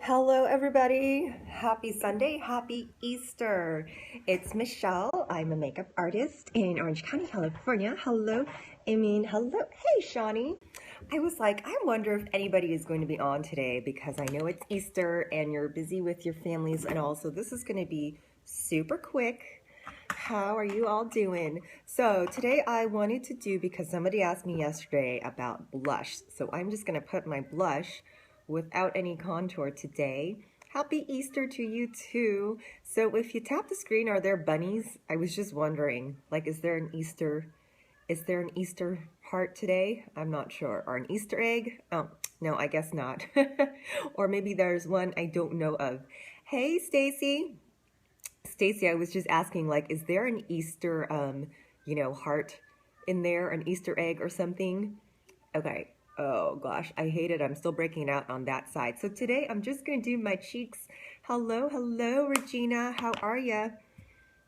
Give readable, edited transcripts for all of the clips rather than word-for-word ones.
Hello, everybody. Happy Sunday. Happy Easter. It's Michelle. I'm a makeup artist in Orange County, California. Hello, hello. Hey, Shawnee. I was like, I wonder if anybody is going to be on today because I know it's Easter and you're busy with your families and all. So this is going to be super quick. How are you all doing? So today I wanted to do, because somebody asked me yesterday about blush. So I'm just going to put my blush without any contour today. Happy Easter to you too. So if you tap the screen, are there bunnies? I was just wondering, like, is there an Easter heart today? I'm not sure. Or an Easter egg? Oh, no, I guess not. Or maybe there's one I don't know of. Hey, Stacy. Stacy, I was just asking, like, is there an Easter, heart in there, an Easter egg or something? Okay. Oh gosh, I hate it. I'm still breaking out on that side. So today I'm just going to do my cheeks. Hello, hello, Regina. How are ya?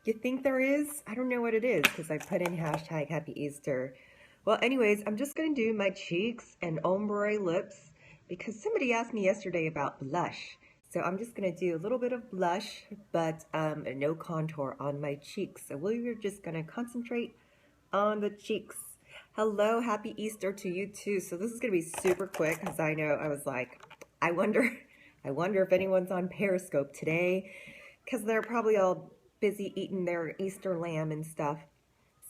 You think there is? I don't know what it is because I put in hashtag Happy Easter. Well, anyways, I'm just going to do my cheeks and ombre lips because somebody asked me yesterday about blush. So I'm just going to do a little bit of blush, but no contour on my cheeks. So we're just going to concentrate on the cheeks. Hello, happy Easter to you too. So this is going to be super quick because I know I was like, I wonder if anyone's on Periscope today because they're probably all busy eating their Easter lamb and stuff.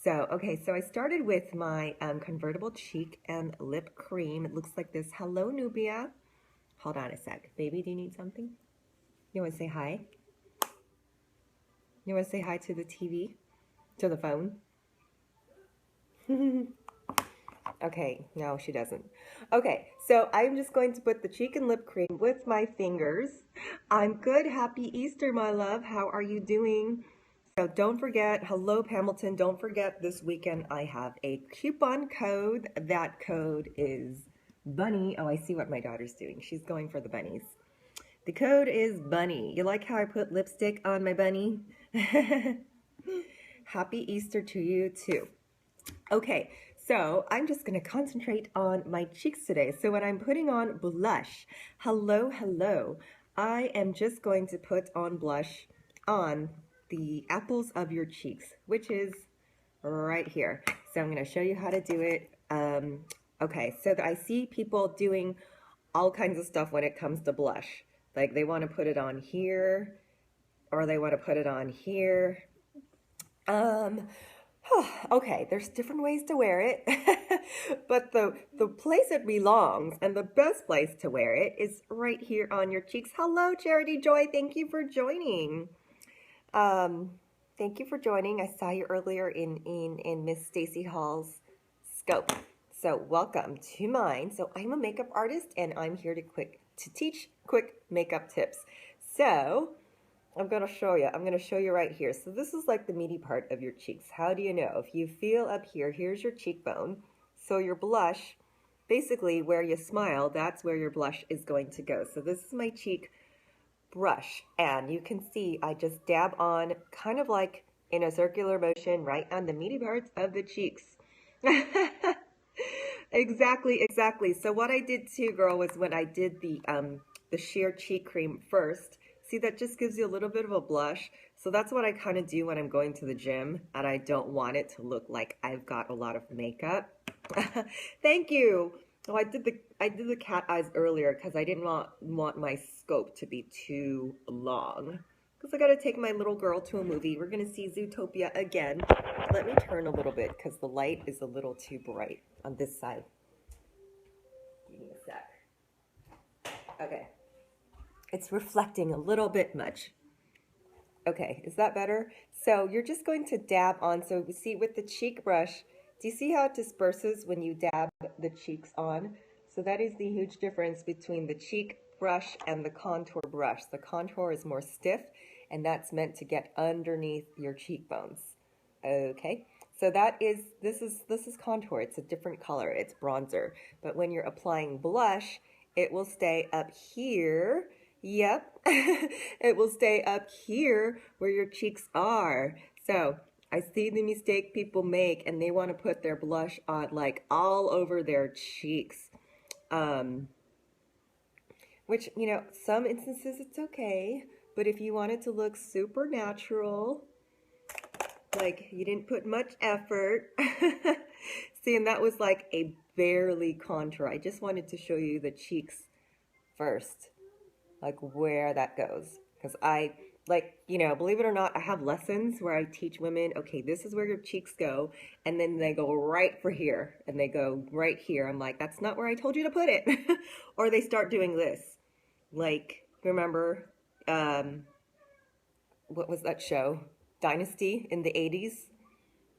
So, okay, so I started with my convertible cheek and lip cream. It looks like this. Hello, Nubia. Hold on a sec. Baby, do you need something? You want to say hi? You want to say hi to the TV? To the phone? Okay, no, she doesn't. Okay, so I'm just going to put the cheek and lip cream with my fingers. I'm good. Happy Easter, my love. How are you doing? So don't forget, hello, Hamilton. Don't forget this weekend I have a coupon code. That code is Bunny. Oh, I see what my daughter's doing. She's going for the bunnies. The code is Bunny. You like how I put lipstick on my bunny? Happy Easter to you too. Okay, so I'm just going to concentrate on my cheeks today. So when I'm putting on blush, hello, hello, I am just going to put on blush on the apples of your cheeks, which is right here. So I'm going to show you how to do it. Okay, so I see people doing all kinds of stuff when it comes to blush. Like they want to put it on here, or they want to put it on here. Okay, there's different ways to wear it, but the place it belongs and the best place to wear it is right here on your cheeks. Hello, Charity Joy. Thank you for joining. Thank you for joining. I saw you earlier in Miss Stacy Hall's scope. So welcome to mine. So I'm a makeup artist and I'm here to teach quick makeup tips. So I'm going to show you. I'm going to show you right here. So this is like the meaty part of your cheeks. How do you know? If you feel up here, here's your cheekbone. So your blush, basically where you smile, that's where your blush is going to go. So this is my cheek brush. And you can see I just dab on kind of like in a circular motion right on the meaty parts of the cheeks. Exactly. So what I did too, girl, was when I did the sheer cheek cream first, see, that just gives you a little bit of a blush. So that's what I kind of do when I'm going to the gym and I don't want it to look like I've got a lot of makeup. Thank you. Oh, I did the cat eyes earlier because I didn't want my scope to be too long. Because I got to take my little girl to a movie. We're going to see Zootopia again. Let me turn a little bit because the light is a little too bright on this side. Give me a sec. Okay. It's reflecting a little bit much. Okay, is that better? So you're just going to dab on. So you see with the cheek brush, do you see how it disperses when you dab the cheeks on? So that is the huge difference between the cheek brush and the contour brush. The contour is more stiff and that's meant to get underneath your cheekbones. Okay, so this is contour. It's a different color. It's bronzer. But when you're applying blush, it will stay up here. Yep, it will stay up here where your cheeks are. So I see the mistake people make and they want to put their blush on like all over their cheeks. which, you know, some instances it's okay, but if you want it to look super natural, like you didn't put much effort. See, and that was like a barely contour. I just wanted to show you the cheeks first, like where that goes. Because I, like, you know, believe it or not, I have lessons where I teach women, okay, this is where your cheeks go. And then they go right for here and they go right here. I'm like, that's not where I told you to put it. Or they start doing this. Like, remember, what was that show? Dynasty in the 80s?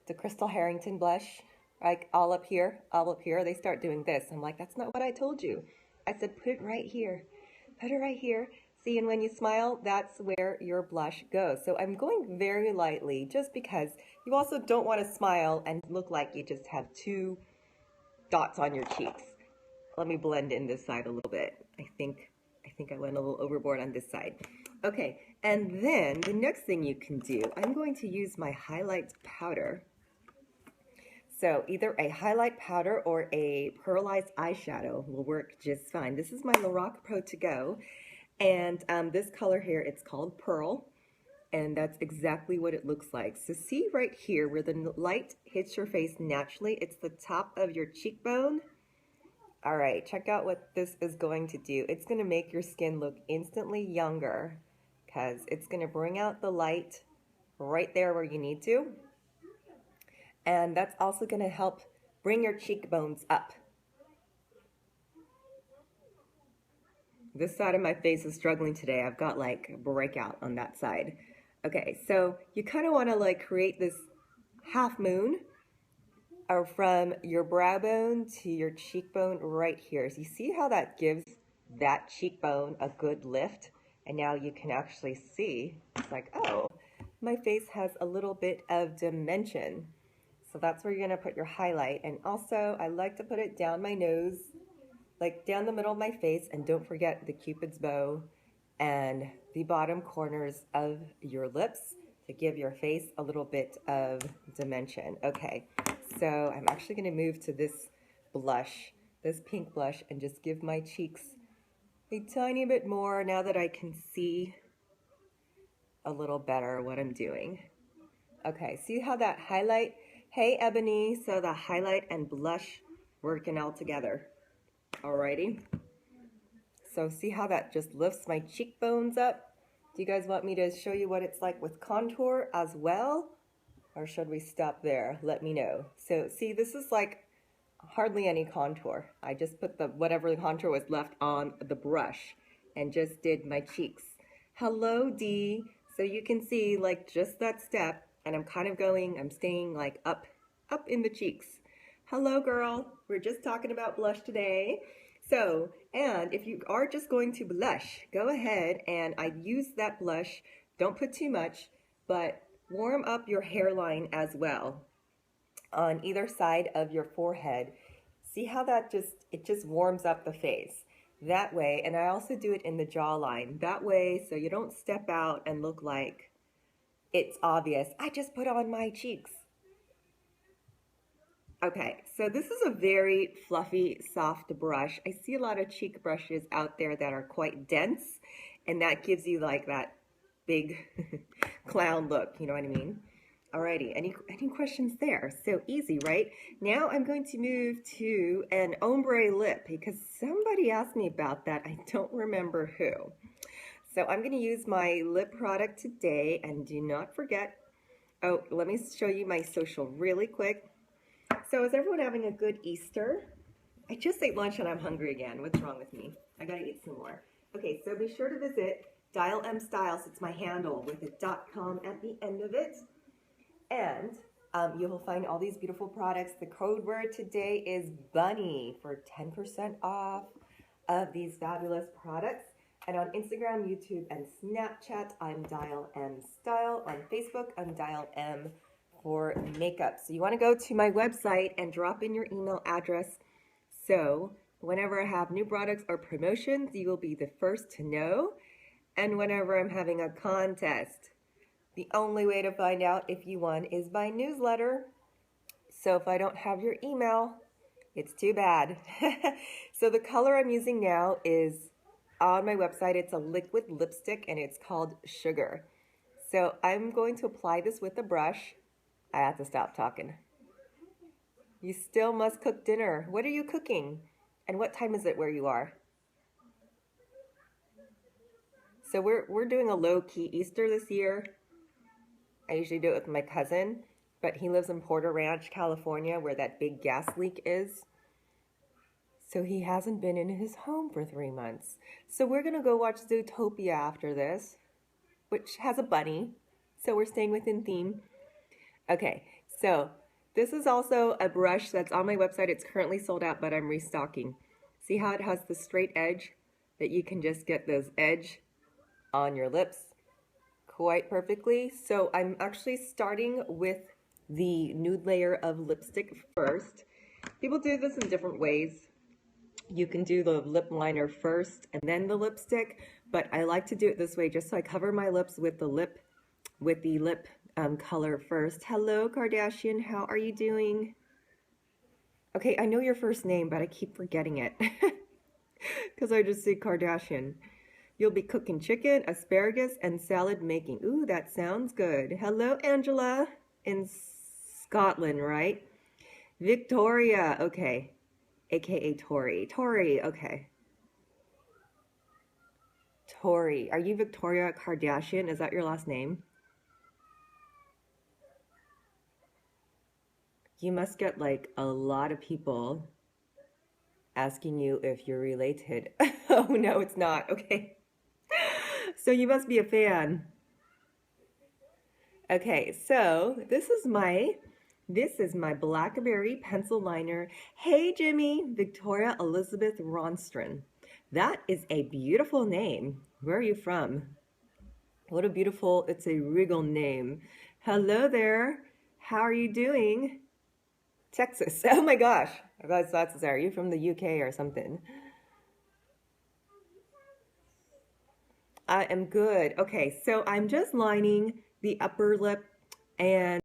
The Crystal Harrington blush, like all up here, they start doing this. I'm like, that's not what I told you. I said, put it right here. Put it right here. See, and when you smile, that's where your blush goes. So I'm going very lightly just because you also don't want to smile and look like you just have two dots on your cheeks. Let me blend in this side a little bit. I think I went a little overboard on this side. Okay, and then the next thing you can do, I'm going to use my highlight powder. So either a highlight powder or a pearlized eyeshadow will work just fine. This is my Lorac Pro To Go, and this color here, it's called Pearl, and that's exactly what it looks like. So see right here where the light hits your face naturally, it's the top of your cheekbone. All right, check out what this is going to do. It's going to make your skin look instantly younger because it's going to bring out the light right there where you need to. And that's also going to help bring your cheekbones up. This side of my face is struggling today. I've got like a breakout on that side. Okay, so you kind of want to like create this half moon or from your brow bone to your cheekbone right here. So you see how that gives that cheekbone a good lift? And now you can actually see, it's like, oh, my face has a little bit of dimension. So that's where you're going to put your highlight. And also, I like to put it down my nose, like down the middle of my face. And don't forget the Cupid's bow and the bottom corners of your lips to give your face a little bit of dimension. Okay, so I'm actually going to move to this blush, this pink blush, and just give my cheeks a tiny bit more now that I can see a little better what I'm doing. Okay, see how that highlight, hey Ebony, so the highlight and blush working all together. Alrighty. So see how that just lifts my cheekbones up? Do you guys want me to show you what it's like with contour as well? Or should we stop there? Let me know. So see, this is like hardly any contour. I just put the whatever the contour was left on the brush and just did my cheeks. Hello, Dee. So you can see like just that step, and I'm kind of going, I'm staying like up in the cheeks. Hello, girl. We're just talking about blush today. So, and if you are just going to blush, go ahead and I use that blush. Don't put too much, but warm up your hairline as well on either side of your forehead. See how that it just warms up the face that way. And I also do it in the jawline that way, so you don't step out and look like it's obvious. I just put on my cheeks. Okay, so this is a very fluffy, soft brush. I see a lot of cheek brushes out there that are quite dense, and that gives you like that big clown look, you know what I mean? Alrighty, any questions there? So easy, right? Now I'm going to move to an ombre lip because somebody asked me about that. I don't remember who. So I'm going to use my lip product today, and do not forget, oh, let me show you my social really quick. So is everyone having a good Easter? I just ate lunch and I'm hungry again. What's wrong with me? I gotta eat some more. Okay, so be sure to visit DialMstyle, so it's my handle with a .com at the end of it. And you will find all these beautiful products. The code word today is BUNNY for 10% off of these fabulous products. And on Instagram, YouTube, and Snapchat, I'm DialMstyle. On Facebook, I'm DialM for makeup. So you want to go to my website and drop in your email address. So whenever I have new products or promotions, you will be the first to know. And whenever I'm having a contest, the only way to find out if you won is by newsletter. So if I don't have your email, it's too bad. So the color I'm using now is on my website. It's a liquid lipstick and it's called Sugar. So I'm going to apply this with a brush. I have to stop talking. You still must cook dinner. What are you cooking? And what time is it where you are? So we're doing a low-key Easter this year. I usually do it with my cousin, but he lives in Porter Ranch, California, where that big gas leak is. So he hasn't been in his home for 3 months. So we're gonna go watch Zootopia after this, which has a bunny. So we're staying within theme. Okay, so this is also a brush that's on my website. It's currently sold out, but I'm restocking. See how it has the straight edge that you can just get this edge on your lips quite perfectly. So I'm actually starting with the nude layer of lipstick first. People do this in different ways. You can do the lip liner first and then the lipstick, but I like to do it this way just so I cover my lips with the lip color first. Hello, Kardashian. How are you doing? Okay, I know your first name, but I keep forgetting it because I just say Kardashian. You'll be cooking chicken, asparagus, and salad making. Ooh, that sounds good. Hello, Angela, in Scotland, right? Victoria, okay, aka Tori. Tori, okay. Tori, are you Victoria Kardashian? Is that your last name? You must get like a lot of people asking you if you're related. Oh, no, it's not. Okay. So you must be a fan. Okay, so this is my Blackberry pencil liner. Hey, Jimmy, Victoria Elizabeth Ronstron. That is a beautiful name. Where are you from? What a beautiful, it's a regal name. Hello there. How are you doing? Texas. Oh my gosh. I thought that's, are you from the UK or something? I am good. Okay, so I'm just lining the upper lip and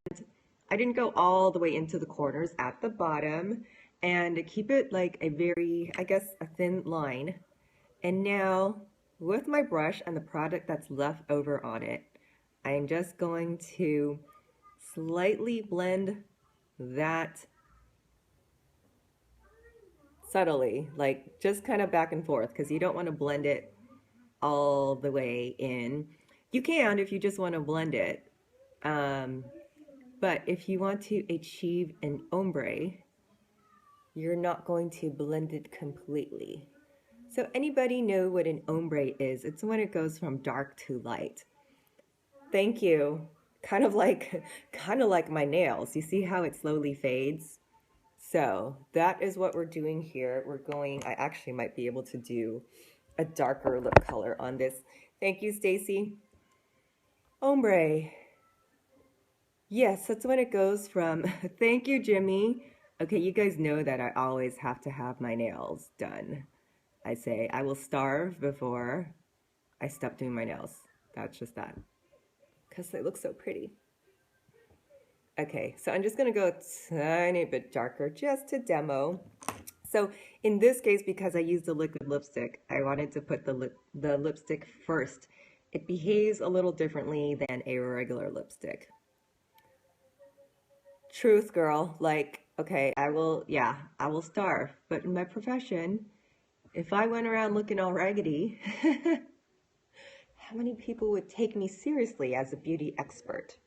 I didn't go all the way into the corners at the bottom and to keep it like a very, I guess, a thin line. And now with my brush and the product that's left over on it, I am just going to slightly blend that subtly, like just kind of back and forth because you don't want to blend it all the way in. You can if you just want to blend it. But if you want to achieve an ombre, you're not going to blend it completely. So anybody know what an ombre is? It's when it goes from dark to light. Thank you. Kind of like my nails. You see how it slowly fades? So that is what we're doing here. I actually might be able to do a darker lip color on this. Thank you, Stacy. Ombre. Yes, that's when it goes from, thank you, Jimmy. Okay, you guys know that I always have to have my nails done. I say I will starve before I stop doing my nails. That's just that. Because they look so pretty. Okay, so I'm just going to go a tiny bit darker just to demo. So in this case, because I used the liquid lipstick, I wanted to put the lipstick first. It behaves a little differently than a regular lipstick. Truth, girl. Like, okay, I will starve. But in my profession, if I went around looking all raggedy, how many people would take me seriously as a beauty expert?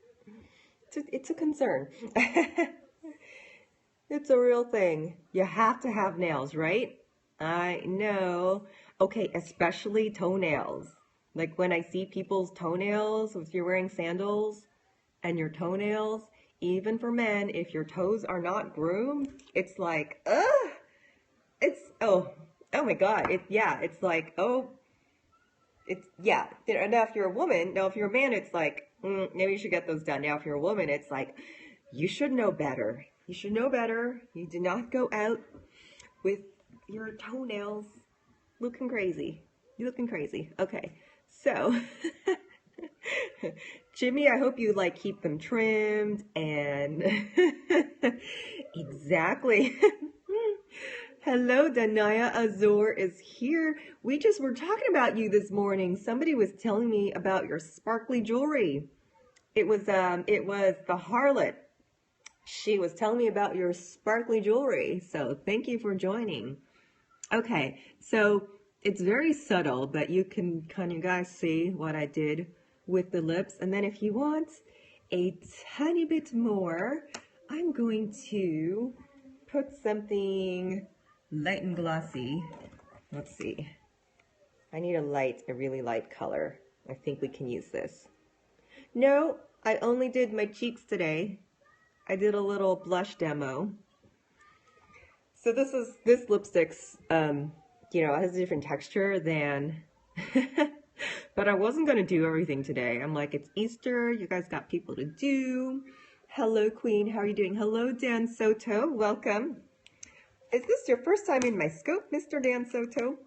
It's a concern. It's a real thing. You have to have nails, right? I know. Okay, especially toenails. Like when I see people's toenails, if you're wearing sandals and your toenails, even for men, if your toes are not groomed, it's like, oh my God. It's like, oh, yeah. And now if you're a woman, now if you're a man, it's like, maybe you should get those done. Now if you're a woman, it's like, you should know better. You should know better. You do not go out with your toenails looking crazy. You're looking crazy. Okay, so Jimmy, I hope you like keep them trimmed and exactly. Hello, Danaya Azur is here. We just were talking about you this morning. Somebody was telling me about your sparkly jewelry. It was the harlot. She was telling me about your sparkly jewelry. So thank you for joining. Okay, so it's very subtle, but you can you guys see what I did with the lips. And then if you want a tiny bit more, I'm going to put something light and glossy. Let's see. I need a really light color. I think we can use this. No, I only did my cheeks today. I did a little blush demo. So this lipstick's, you know, it has a different texture than, but I wasn't going to do everything today. I'm like, it's Easter. You guys got people to do. Hello, Queen. How are you doing? Hello, Dan Soto. Welcome. Is this your first time in my scope, Mr. Dan Soto?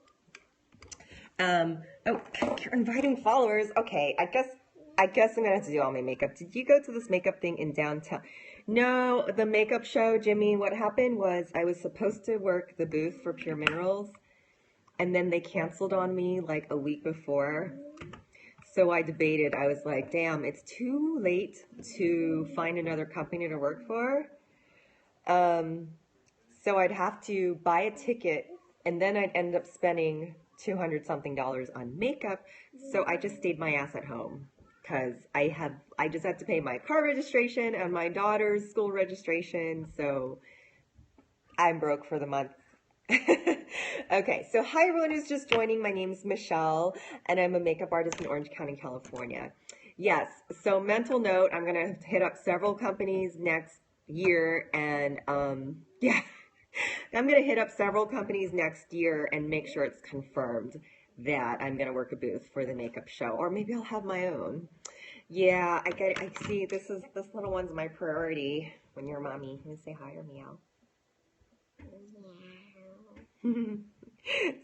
Oh, you're inviting followers. Okay, I guess I'm gonna have to do all my makeup. Did you go to this makeup thing in downtown? No, the makeup show, Jimmy. What happened was I was supposed to work the booth for Pure Minerals, and then they canceled on me like a week before. So I debated. I was like, damn, it's too late to find another company to work for. So I'd have to buy a ticket, and then I'd end up spending $200 something on makeup. So I just stayed my ass at home because I just had to pay my car registration and my daughter's school registration. So I'm broke for the month. Okay, so hi everyone who's just joining. My name's Michelle, and I'm a makeup artist in Orange County, California. Yes, so mental note, I'm gonna hit up several companies next year, and yeah, I'm gonna hit up several companies next year and make sure it's confirmed that I'm gonna work a booth for the makeup show, or maybe I'll have my own. Yeah, I see. This little one's my priority. When you're a mommy, you say hi or meow.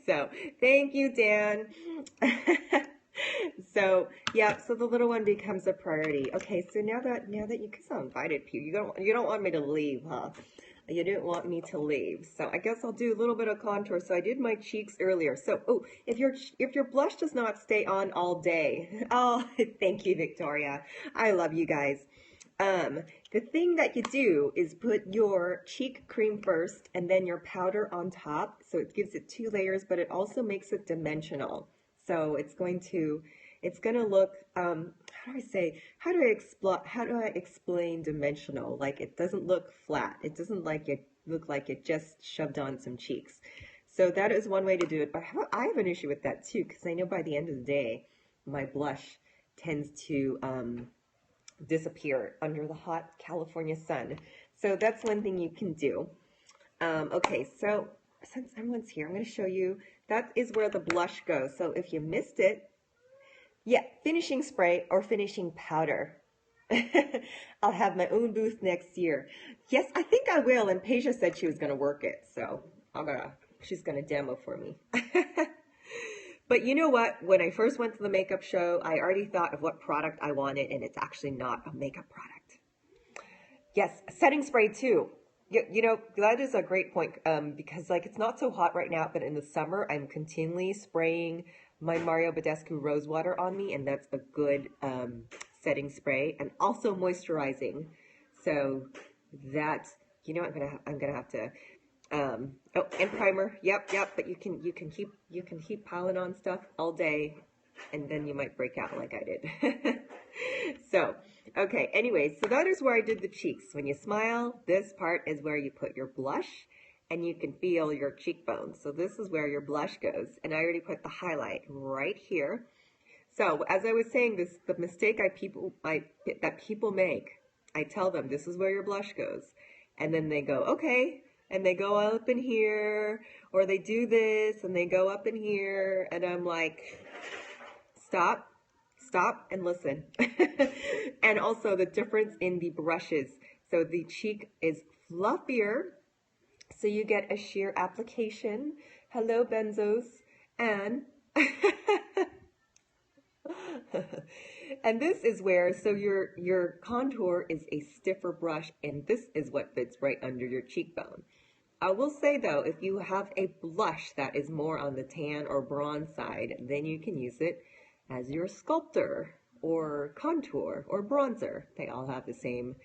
So thank you, Dan. So yeah, so the little one becomes a priority. Okay, so now that you guys are invited, Pew, you don't want me to leave, huh? You didn't want me to leave, so I guess I'll do a little bit of contour. So I did my cheeks earlier. So if your blush does not stay on all day, oh, thank you, Victoria. I love you guys. The thing that you do is put your cheek cream first and then your powder on top. So it gives it 2 layers, but it also makes it dimensional. So it's going to look, how do I explain dimensional? Like it doesn't look flat. It doesn't look like it just shoved on some cheeks. So that is one way to do it. But I have an issue with that too, because I know by the end of the day, my blush tends to, disappear under the hot California sun. So that's one thing you can do. Okay, so since everyone's here, I'm going to show you. That is where the blush goes. So if you missed it, yeah, finishing spray or finishing powder. I'll have my own booth next year. Yes, I think I will. And Paige said she was going to work it. So she's going to demo for me. But you know what? When I first went to the makeup show, I already thought of what product I wanted, and it's actually not a makeup product. Yes, setting spray too. You know, that is a great point, because like it's not so hot right now, but in the summer, I'm continually spraying my Mario Badescu Rose Water on me, and that's a good setting spray, and also moisturizing. So that, you know, I'm gonna have to. Oh, and primer. Yep. But you can keep piling on stuff all day, and then you might break out like I did. So, okay. Anyways, so that is where I did the cheeks. When you smile, this part is where you put your blush, and you can feel your cheekbones. So this is where your blush goes, and I already put the highlight right here. So as I was saying, the mistake that people make. I tell them this is where your blush goes, and then they go okay. And they go up in here, or they do this, and they go up in here, and I'm like, stop, and listen. And also the difference in the brushes. So the cheek is fluffier, so you get a sheer application. Hello, Benzos, and and this is where, so your contour is a stiffer brush, and this is what fits right under your cheekbone. I will say though, if you have a blush that is more on the tan or bronze side, then you can use it as your sculptor or contour or bronzer. They all have the same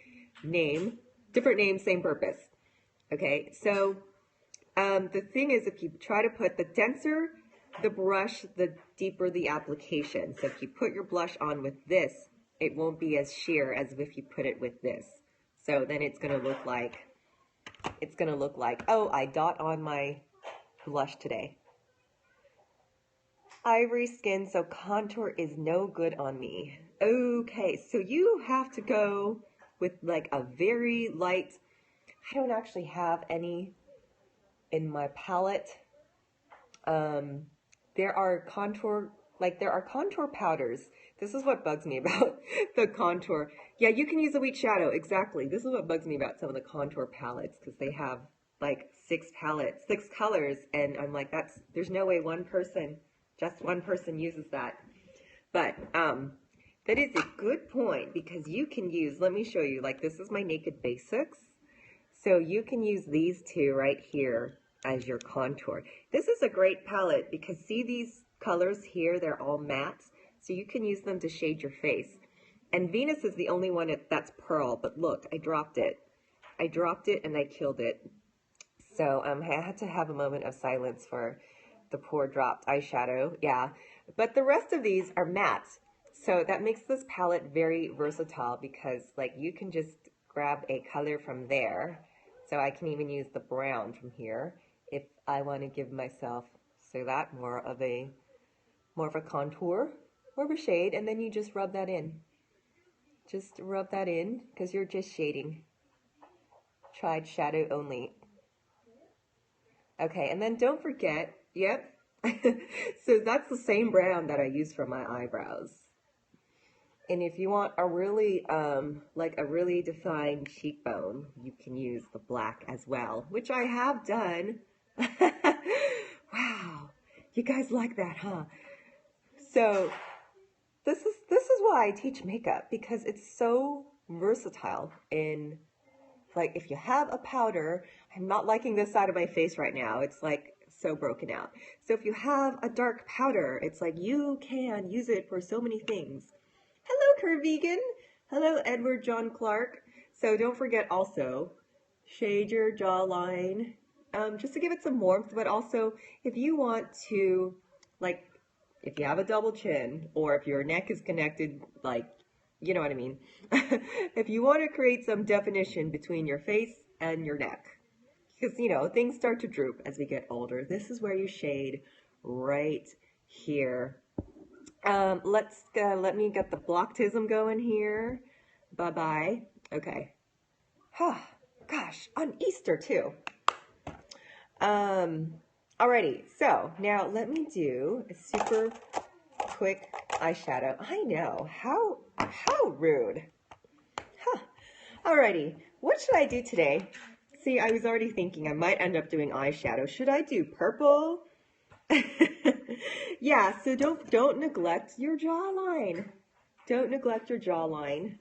name, different names, same purpose. Okay, so the thing is, if you try to put the denser the brush, the deeper the application. So if you put your blush on with this, it won't be as sheer as if you put it with this. So then it's going to look like, oh, I dot on my blush today. Ivory skin, so contour is no good on me. Okay, so you have to go with like a very light, I don't actually have any in my palette. There are contour powders. This is what bugs me about the contour. Yeah, you can use a wheat shadow, exactly. This is what bugs me about some of the contour palettes, because they have like 6 colors, and I'm like, there's no way just one person uses that. But that is a good point, because you can use, let me show you, like this is my Naked Basics. So you can use these two right here as your contour. This is a great palette because see these colors here, they're all matte, so you can use them to shade your face. And Venus is the only one that's pearl, but look, I dropped it and I killed it. So I had to have a moment of silence for the poor dropped eyeshadow. Yeah, but the rest of these are matte, so that makes this palette very versatile, because like you can just grab a color from there. So I can even use the brown from here if I want to give myself, so that more of a contour, more of a shade, and then you just rub that in. Just rub that in, because you're just shading. Tried shadow only. Okay, and then don't forget, yep, so that's the same brown that I use for my eyebrows. And if you want a really, like a really defined cheekbone, you can use the black as well, which I have done. Wow, you guys like that, huh? So this is why I teach makeup, because it's so versatile. In like, if you have a powder, I'm not liking this side of my face right now. It's like so broken out. So if you have a dark powder, it's like you can use it for so many things. Hello, Curve Vegan. Hello, Edward John Clark. So don't forget also, shade your jawline, just to give it some warmth, but also if you want to, like, if you have a double chin, or if your neck is connected, like, you know what I mean? If you want to create some definition between your face and your neck, because, you know, things start to droop as we get older, this is where you shade right here. Let me get the Blocktism going here. Bye-bye. Okay. Gosh, on Easter too. Alrighty, so now let me do a super quick eyeshadow. I know, how rude. Alrighty, what should I do today? See, I was already thinking I might end up doing eyeshadow. Should I do purple? Yeah, so don't neglect your jawline. Don't neglect your jawline.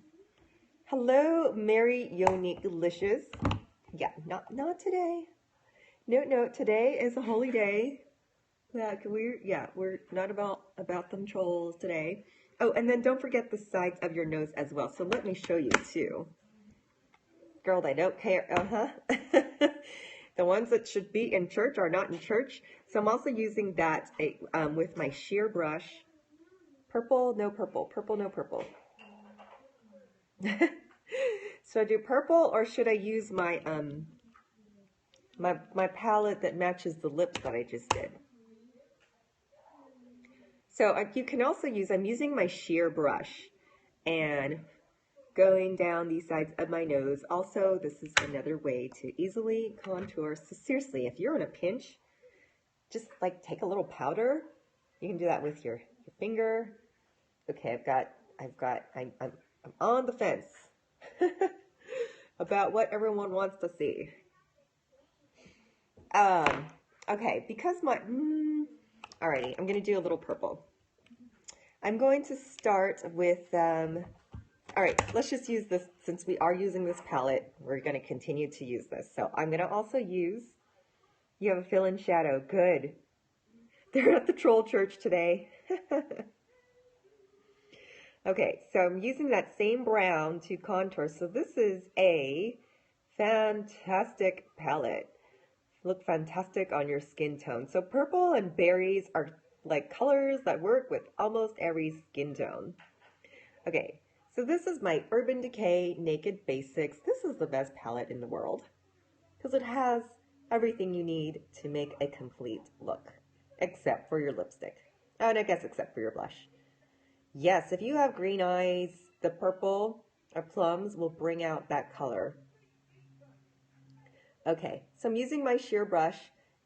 Hello, Mary Yonique Delicious. Yeah, not today. No, today is a holy day. We're not about them trolls today. Oh, and then don't forget the sides of your nose as well. So let me show you too. Girl, I don't care. The ones that should be in church are not in church. So I'm also using that with my sheer brush. Purple, no purple. Purple, no purple. So I do purple, or should I use my my palette that matches the lips that I just did? So you can also use, I'm using my sheer brush and going down these sides of my nose. Also, this is another way to easily contour. So seriously, if you're in a pinch, just like take a little powder. You can do that with your finger. Okay, I'm on the fence about what everyone wants to see. Okay, because alrighty, I'm gonna do a little purple. I'm going to start with, alright, let's just use this, since we are using this palette, we're gonna continue to use this. So I'm gonna also use You have a fill-in shadow. Good. They're at the troll church today. Okay, so I'm using that same brown to contour. So this is a fantastic palette. Look fantastic on your skin tone. So purple and berries are like colors that work with almost every skin tone. Okay, so this is my Urban Decay Naked Basics. This is the best palette in the world because it has everything you need to make a complete look, except for your lipstick. Oh, and I guess except for your blush. Yes, if you have green eyes, the purple or plums will bring out that color. Okay, so I'm using my sheer brush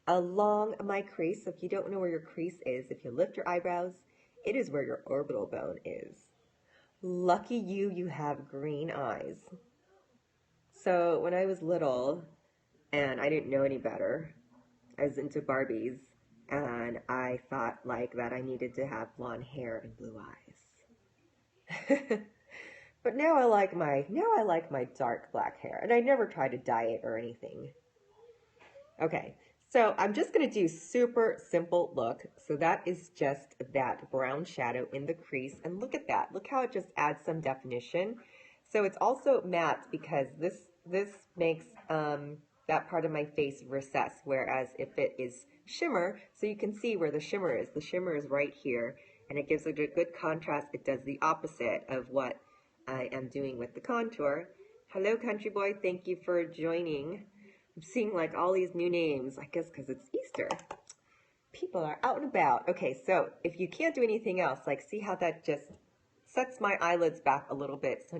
along my crease. So if you don't know where your crease is, if you lift your eyebrows, it is where your orbital bone is. Lucky you, you have green eyes. So when I was little and I didn't know any better, I was into Barbies and I thought like that I needed to have blonde hair and blue eyes. But now I like my dark black hair, and I never try to dye it or anything. Okay, so I'm just going to do super simple look. So that is just that brown shadow in the crease, and look at that. Look how it just adds some definition. So it's also matte because this makes that part of my face recess, whereas if it is shimmer, so you can see where the shimmer is. The shimmer is right here, and it gives a good contrast. It does the opposite of what I am doing with the contour. Hello, country boy. Thank you for joining. I'm seeing like all these new names, I guess because it's Easter. People are out and about. Okay, so if you can't do anything else, like see how that just sets my eyelids back a little bit. So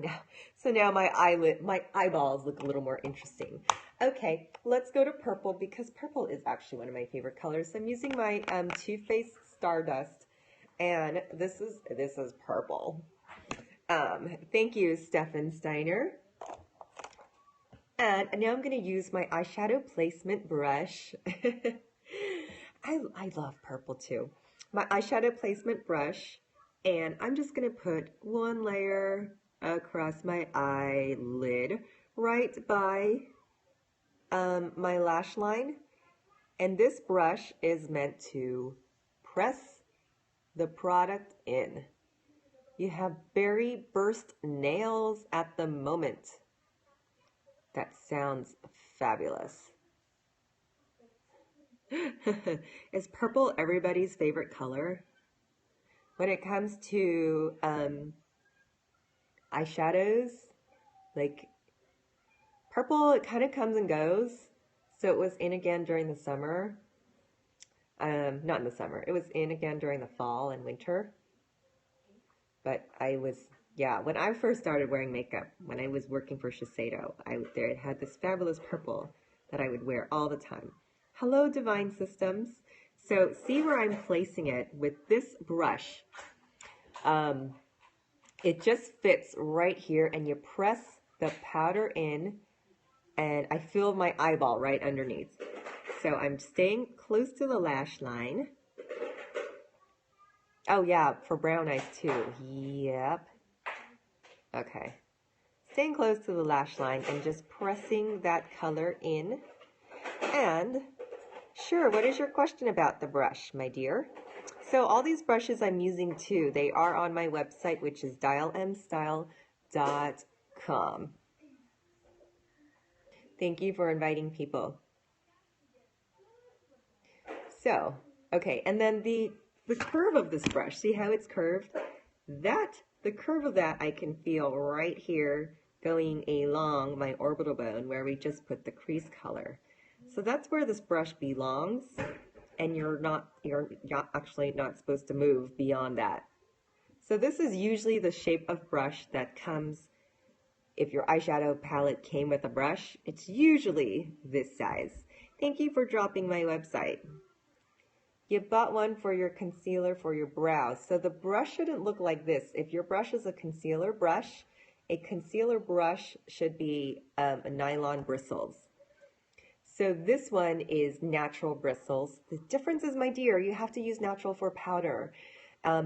now my eyeballs look a little more interesting. Okay, let's go to purple because purple is actually one of my favorite colors. So I'm using my Too Faced Stardust, and this is purple. Thank you, Stefan Steiner. And now I'm going to use my eyeshadow placement brush. I love purple too. My eyeshadow placement brush, and I'm just going to put one layer across my eyelid right by my lash line. And this brush is meant to press the product in. You have berry burst nails at the moment. That sounds fabulous. Is purple everybody's favorite color? When it comes to eyeshadows, like purple, it kind of comes and goes. So it was in again during the summer. Not in the summer. It was in again during the fall and winter. But when I first started wearing makeup, when I was working for Shiseido, it had this fabulous purple that I would wear all the time. Hello, Divine Systems. So see where I'm placing it with this brush. It just fits right here, and you press the powder in, and I feel my eyeball right underneath. So I'm staying close to the lash line. Oh yeah, for brown eyes too. Yep. Okay. Staying close to the lash line and just pressing that color in. And sure, what is your question about the brush, my dear? So all these brushes I'm using too, they are on my website, which is DialMstyle.com. Thank you for inviting people. So, okay, and then the curve of this brush, see how it's curved? The curve of that I can feel right here going along my orbital bone where we just put the crease color. So that's where this brush belongs, and you're actually not supposed to move beyond that. So this is usually the shape of brush that comes, if your eyeshadow palette came with a brush, it's usually this size. Thank you for dropping my website. You bought one for your concealer for your brows. So the brush shouldn't look like this. If your brush is a concealer brush should be nylon bristles. So this one is natural bristles. The difference is, my dear, you have to use natural for powder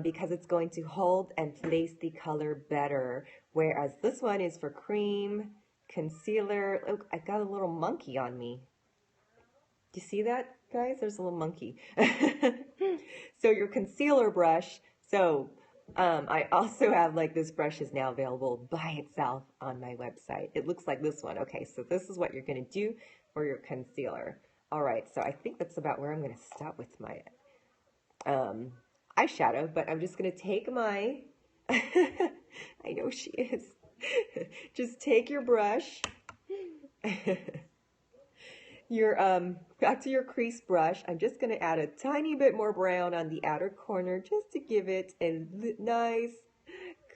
because it's going to hold and place the color better. Whereas this one is for cream, concealer. Oh, I got a little monkey on me. Do you see that? Guys, there's a little monkey. So your concealer brush. So I also have like this brush is now available by itself on my website. It looks like this one. Okay, so this is what you're going to do for your concealer. All right, so I think that's about where I'm going to stop with my eyeshadow, but I'm just going to take my, I know she is, just take your brush, your back to your crease brush. I'm just going to add a tiny bit more brown on the outer corner just to give it a nice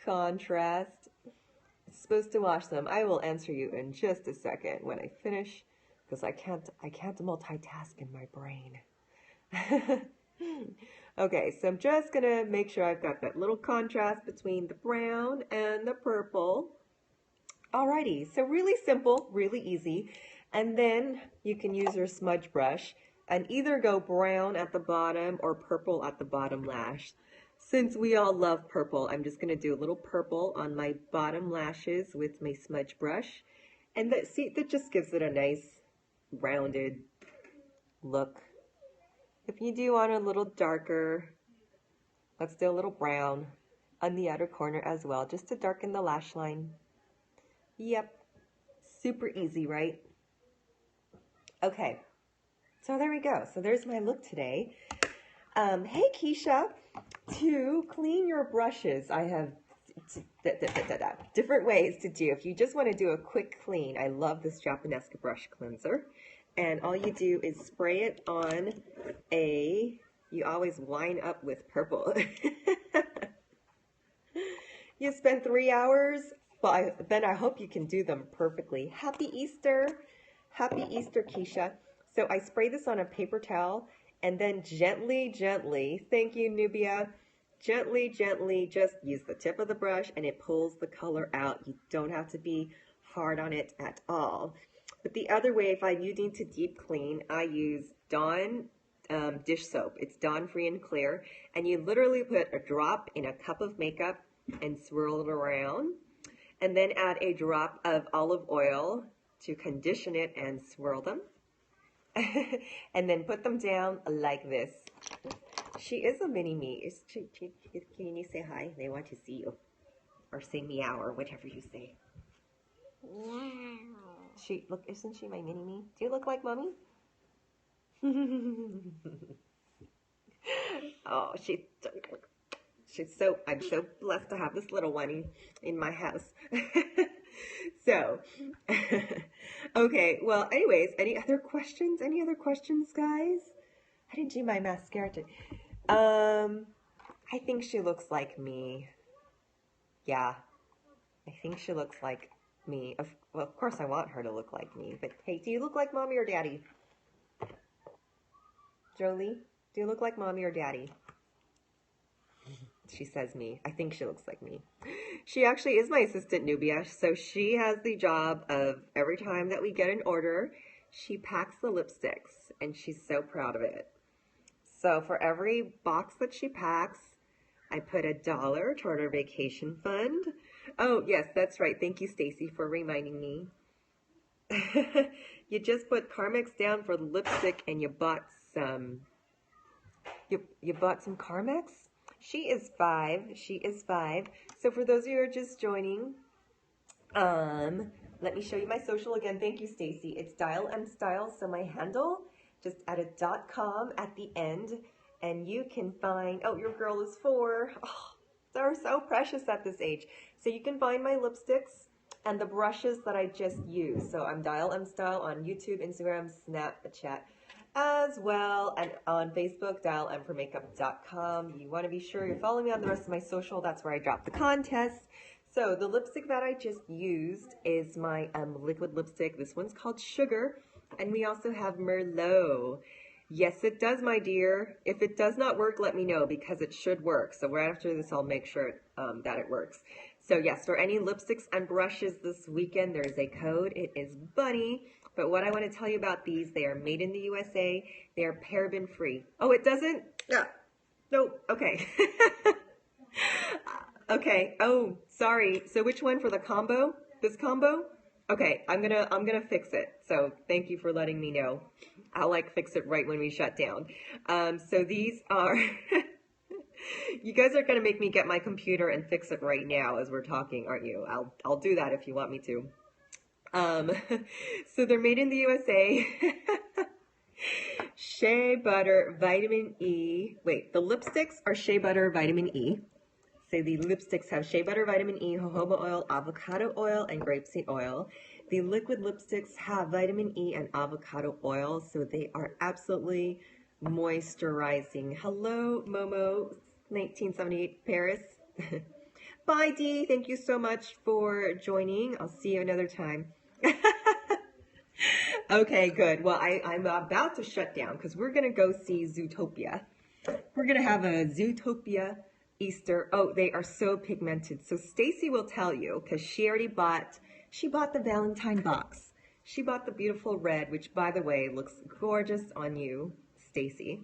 contrast. It's supposed to wash them. I will answer you in just a second when I finish, because I can't multitask in my brain. Okay, so I'm just gonna make sure I've got that little contrast between the brown and the purple. Alrighty, so really simple, really easy. And then you can use your smudge brush and either go brown at the bottom or purple at the bottom lash. Since we all love purple, I'm just gonna do a little purple on my bottom lashes with my smudge brush. And that just gives it a nice rounded look. If you do want a little darker, let's do a little brown on the outer corner as well, just to darken the lash line. Yep, super easy, right? Okay, so there we go. So there's my look today. Hey Keisha, to clean your brushes, I have different ways to do. If you just want to do a quick clean, I love this Japanesque brush cleanser. And all you do is spray it on you always wind up with purple. You spend 3 hours, but then I hope you can do them perfectly. Happy Easter. Happy Easter, Keisha. So I spray this on a paper towel and then gently, thank you, Nubia, gently, just use the tip of the brush and it pulls the color out. You don't have to be hard on it at all. But the other way, if I'm needing to deep clean, I use Dawn dish soap. It's Dawn Free and Clear. And you literally put a drop in a cup of makeup and swirl it around. And then add a drop of olive oil to condition it and swirl them. And then put them down like this. She is a mini-me. Can you say hi? They want to see you. Or say meow or whatever you say. Meow. Isn't she my mini-me? Do you look like mommy? Oh, I'm so blessed to have this little one in my house. So, okay, well, anyways, any other questions? Any other questions, guys? I didn't do my mascara today. I think she looks like me. Yeah, I think she looks like me. Well, of course I want her to look like me, but hey, do you look like mommy or daddy? Jolie, do you look like mommy or daddy? She says me. I think she looks like me. She actually is my assistant, Nubia, so she has the job of every time that we get an order, she packs the lipsticks, and she's so proud of it. So for every box that she packs, I put $1 toward our vacation fund. Oh, yes, that's right. Thank you, Stacy, for reminding me. You just put Carmex down for the lipstick, and you bought some. You bought some Carmex? She is 5. She is 5. So for those of you who are just joining, let me show you my social again. Thank you, Stacy. It's DialMstyle. So my handle, just add a .com at the end, and you can find. Oh, your girl is 4. Oh, they're so precious at this age. So you can find my lipsticks and the brushes that I just used. So I'm DialMstyle on YouTube, Instagram, Snapchat as well, and on Facebook, dialmformakeup.com. You want to be sure you're following me on the rest of my social. That's where I drop the contest. So the lipstick that I just used is my liquid lipstick. This one's called Sugar, and we also have Merlot. Yes, it does, my dear. If it does not work, let me know, because it should work. So right after this, I'll make sure that it works. So yes, for any lipsticks and brushes this weekend, there is a code. It is Bunny. But what I want to tell you about these, they are made in the USA. They are paraben free. Oh, it doesn't? Yeah. No. Okay. Okay. Oh, sorry. So which one for the combo? This combo? Okay. I'm gonna fix it. So thank you for letting me know. I'll like fix it right when we shut down. So these are, you guys are gonna make me get my computer and fix it right now as we're talking, aren't you? I'll do that if you want me to. So they're made in the USA. Shea butter, vitamin E. Wait, the lipsticks are shea butter, vitamin E. So the lipsticks have shea butter, vitamin E, jojoba oil, avocado oil, and grapeseed oil. The liquid lipsticks have vitamin E and avocado oil, so they are absolutely moisturizing. Hello, Momo, 1978 Paris. Bye, Dee. Thank you so much for joining. I'll see you another time. Okay, good. Well, I'm about to shut down because we're going to go see Zootopia. We're going to have a Zootopia Easter. Oh, they are so pigmented. So Stacy will tell you because she bought the Valentine box. She bought the beautiful red, which by the way looks gorgeous on you, Stacy.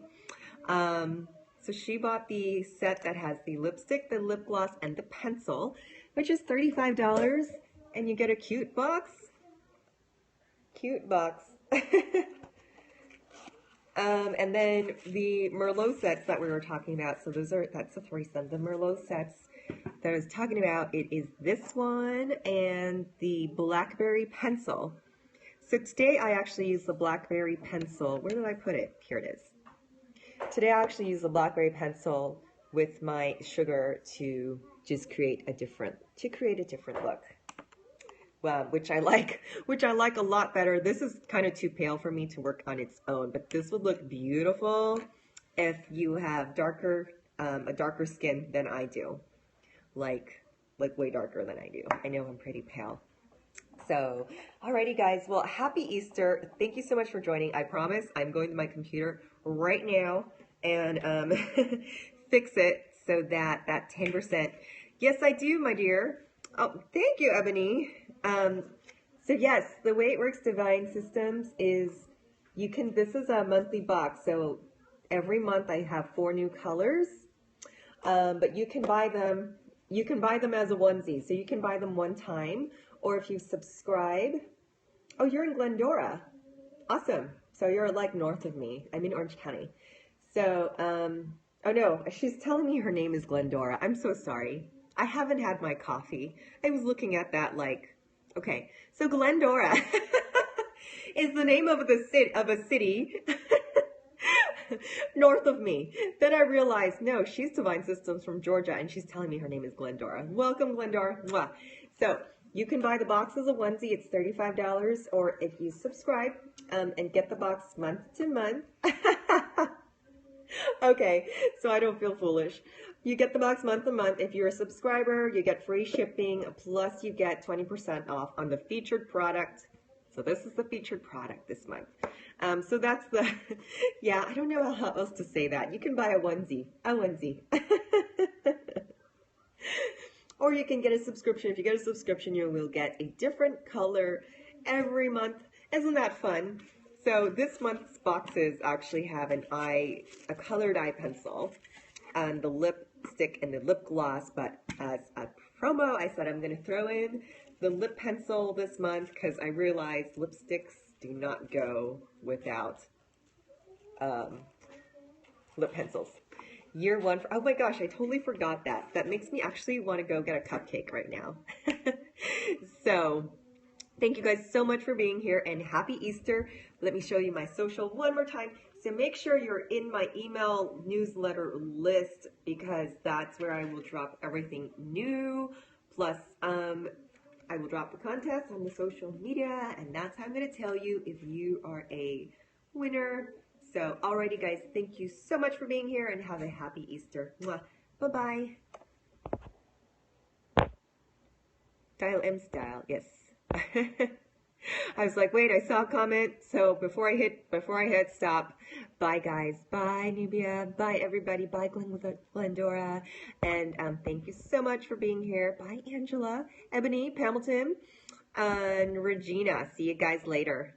So she bought the set that has the lipstick, the lip gloss, and the pencil, which is $35, and you get a cute box. Cute box. And then the Merlot sets that we were talking about, so that's a threesome. The Merlot sets that I was talking about, it is this one and the Blackberry pencil. So today I actually used the Blackberry pencil. Where did I put it? Here it is. Today I actually used the Blackberry pencil with my sugar to just create a different look. Which I like a lot better. This is kind of too pale for me to work on its own, but this would look beautiful if you have a darker skin than I do, like way darker than I do. I know I'm pretty pale. So, alrighty guys, well, happy Easter. Thank you so much for joining. I promise I'm going to my computer right now and fix it so that 10%. Yes, I do, my dear. Oh, thank you, Ebony. So yes, the way it works, Divine Systems, is this is a monthly box. So every month I have 4 new colors. But you can buy them as a onesie. So you can buy them one time, or if you subscribe. Oh, you're in Glendora. Awesome. So you're like north of me. I'm in Orange County. So, oh no, she's telling me her name is Glendora. I'm so sorry. I haven't had my coffee. I was looking at that like, okay. So Glendora is the name of a city north of me. Then I realized, no, she's Divine Systems from Georgia, and she's telling me her name is Glendora. Welcome, Glendora. Mwah. So you can buy the box as a onesie. It's $35, or if you subscribe and get the box month to month. Okay, so I don't feel foolish. You get the box month to month. If you're a subscriber, you get free shipping, plus you get 20% off on the featured product. So this is the featured product this month. So that's the, yeah, I don't know how else to say that. You can buy a onesie. Or you can get a subscription. If you get a subscription, you will get a different color every month. Isn't that fun? So this month's boxes actually have a colored eye pencil, and the lipstick and the lip gloss, but as a promo, I said I'm going to throw in the lip pencil this month because I realized lipsticks do not go without lip pencils. Year one, oh my gosh, I totally forgot that. That makes me actually want to go get a cupcake right now. So, thank you guys so much for being here, and happy Easter. Let me show you my social one more time. So make sure you're in my email newsletter list because that's where I will drop everything new. Plus, I will drop the contest on the social media, and that's how I'm going to tell you if you are a winner. So, alrighty guys, thank you so much for being here, and have a happy Easter. Mwah. Bye-bye. DialMstyle, yes. I was like, wait, I saw a comment, so before I hit stop, bye guys, bye Nubia, bye everybody, bye Glendora, and thank you so much for being here. Bye Angela, Ebony, Hamilton, and Regina. See you guys later.